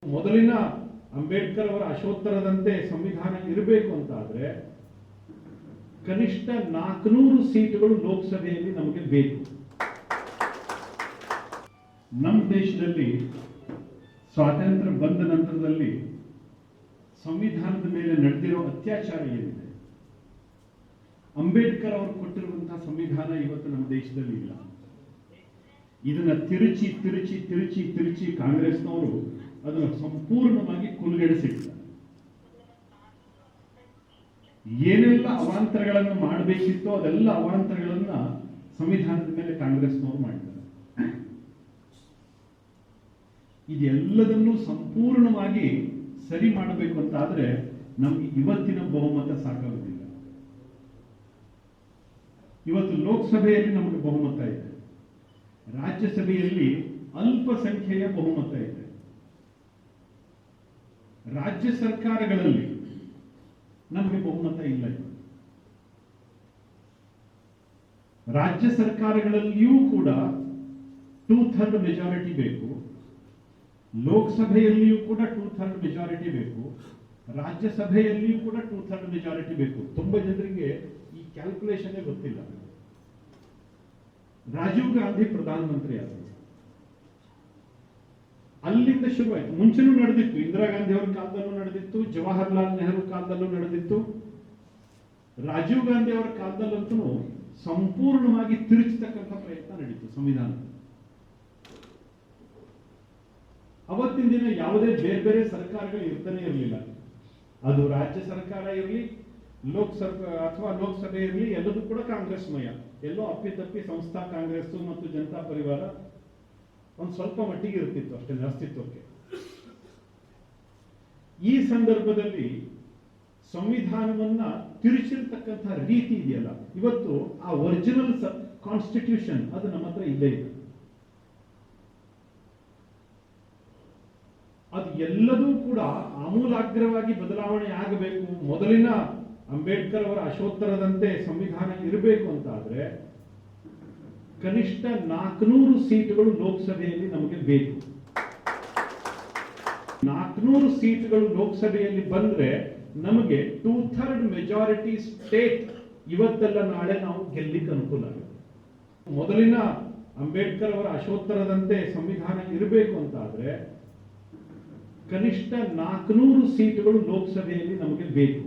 ಮೊದಲಿನ ಅಂಬೇಡ್ಕರ್ ಅವರ ಅಶೋತ್ತರದಂತೆ ಸಂವಿಧಾನ ಇರಬೇಕು ಅಂತ ಆದ್ರೆ ಕನಿಷ್ಠ 400 ಸೀಟುಗಳು ಲೋಕಸಭೆಯಲ್ಲಿ ನಮಗೆ ಬೇಕು. ನಮ್ಮ ದೇಶದಲ್ಲಿ ಸ್ವಾತಂತ್ರ್ಯ ಬಂದ ನಂತರದಲ್ಲಿ ಸಂವಿಧಾನದ ಮೇಲೆ ನಡೆದಿರೋ ಅತ್ಯಾಚಾರ ಏನಿದೆ, ಅಂಬೇಡ್ಕರ್ ಅವರು ಕೊಟ್ಟಿರುವಂತಹ ಸಂವಿಧಾನ ಇವತ್ತು ನಮ್ಮ ದೇಶದಲ್ಲಿ ಇಲ್ಲ. ಇದನ್ನ ತಿರುಚಿ ತಿರುಚಿ ತಿರುಚಿ ತಿರುಚಿ ಕಾಂಗ್ರೆಸ್ನವರು ಅದನ್ನು ಸಂಪೂರ್ಣವಾಗಿ ಕುಲುಗೆಡಿಸಿದ್ದಾರೆ. ಏನೆಲ್ಲ ಅವಾಂತರಗಳನ್ನು ಮಾಡಬೇಕಿತ್ತೋ ಅದೆಲ್ಲ ಅವಾಂತರಗಳನ್ನ ಸಂವಿಧಾನದ ಮೇಲೆ ಕಾಂಗ್ರೆಸ್ನವರು ಮಾಡಿದ್ದಾರೆ. ಇದೆಲ್ಲದನ್ನು ಸಂಪೂರ್ಣವಾಗಿ ಸರಿ ಮಾಡಬೇಕು ಅಂತ ಆದ್ರೆ ನಮ್ಗೆ ಇವತ್ತಿನ ಬಹುಮತ ಸಾಕಾಗುತ್ತಿಲ್ಲ. ಇವತ್ತು ಲೋಕಸಭೆಯಲ್ಲಿ ನಮಗೆ ಬಹುಮತ ಇದೆ, ರಾಜ್ಯಸಭೆಯಲ್ಲಿ ಅಲ್ಪಸಂಖ್ಯೆಯ ಬಹುಮತ ಇದೆ. ರಾಜ್ಯ ಸರ್ಕಾರಗಳಲ್ಲಿ ನಮಗೆ ಬಹುಮತ ಇಲ್ಲ. ರಾಜ್ಯ ಸರ್ಕಾರಗಳಲ್ಲಿಯೂ ಕೂಡ 2/3 ಮೆಜಾರಿಟಿ ಬೇಕು, ಲೋಕಸಭೆಯಲ್ಲಿಯೂ ಕೂಡ 2/3 ಮೆಜಾರಿಟಿ ಬೇಕು, ರಾಜ್ಯಸಭೆಯಲ್ಲಿಯೂ ಕೂಡ 2/3 ಮೆಜಾರಿಟಿ ಬೇಕು. ತುಂಬಾ ಜನರಿಗೆ ಈ ಕ್ಯಾಲ್ಕುಲೇಷನ್ ಗೊತ್ತಿಲ್ಲ. ರಾಜೀವ್ ಗಾಂಧಿ ಪ್ರಧಾನಮಂತ್ರಿ ಆದರು, ಅಲ್ಲಿಂದ ಶುರುವಾಯಿತು. ಮುಂಚೆನೂ ನಡೆದಿತ್ತು, ಇಂದಿರಾ ಗಾಂಧಿ ಅವರ ಕಾಲದಲ್ಲೂ ನಡೆದಿತ್ತು, ಜವಾಹರ್ಲಾಲ್ ನೆಹರು ಕಾಲದಲ್ಲೂ ನಡೆದಿತ್ತು. ರಾಜೀವ್ ಗಾಂಧಿ ಅವರ ಕಾಲದಲ್ಲಂತೂ ಸಂಪೂರ್ಣವಾಗಿ ತಿರುಚತಕ್ಕಂಥ ಪ್ರಯತ್ನ ನಡೀತು ಸಂವಿಧಾನ. ಅವತ್ತಿನ ದಿನ ಯಾವುದೇ ಬೇರೆ ಬೇರೆ ಸರ್ಕಾರಗಳು ಇರ್ತಾನೆ ಇರಲಿಲ್ಲ. ಅದು ರಾಜ್ಯ ಸರ್ಕಾರ ಇರಲಿ, ಲೋಕಸಭೆ ಇರಲಿ, ಎಲ್ಲದೂ ಕೂಡ ಕಾಂಗ್ರೆಸ್ಮಯ. ಎಲ್ಲೋ ಅಪ್ಪಿತಪ್ಪಿ ಸಂಸ್ಥಾ ಕಾಂಗ್ರೆಸ್ ಮತ್ತು ಜನತಾ ಪರಿವಾರ ಒಂದು ಸ್ವಲ್ಪ ಮಟ್ಟಿಗೆ ಇರ್ತಿತ್ತು ಅಷ್ಟೇ ಅಸ್ತಿತ್ವಕ್ಕೆ. ಈ ಸಂದರ್ಭದಲ್ಲಿ ಸಂವಿಧಾನವನ್ನ ತಿರುಚಿರ್ತಕ್ಕಂಥ ರೀತಿ ಇದೆಯಲ್ಲ, ಇವತ್ತು ಆ ಒರಿಜಿನಲ್ ಕಾನ್ಸ್ಟಿಟ್ಯೂಷನ್ ಅದು ನಮ್ಮ ಹತ್ರ ಇಲ್ಲೇ ಇದೆ. ಅದು ಎಲ್ಲದೂ ಕೂಡ ಆಮೂಲಾಗ್ರವಾಗಿ ಬದಲಾವಣೆ ಆಗಬೇಕು. ಮೊದಲಿನ ಅಂಬೇಡ್ಕರ್ ಅವರ ಅಶೋತ್ತರದಂತೆ ಸಂವಿಧಾನ ಇರಬೇಕು ಅಂತ ಆದ್ರೆ ಕನಿಷ್ಠ 400 ಸೀಟುಗಳು ಲೋಕಸಭೆಯಲ್ಲಿ ನಮಗೆ ಬೇಕು. 400 ಸೀಟುಗಳು ಲೋಕಸಭೆಯಲ್ಲಿ ಬಂದ್ರೆ ನಮಗೆ 2/3 ಮೆಜಾರಿಟಿ ಸ್ಟೇಟ್ ಇವತ್ತೆಲ್ಲ ನಾಳೆ ನಾವು ಗೆಲ್ಲಿಕ್ಕೆ ಅನುಕೂಲ ಆಗುತ್ತೆ. ಮೊದಲಿನ ಅಂಬೇಡ್ಕರ್ ಅವರ ಅಶೋತ್ತರದಂತೆ ಸಂವಿಧಾನ ಇರಬೇಕು ಅಂತ ಆದ್ರೆ ಕನಿಷ್ಠ 400 ಸೀಟುಗಳು ಲೋಕಸಭೆಯಲ್ಲಿ ನಮಗೆ ಬೇಕು.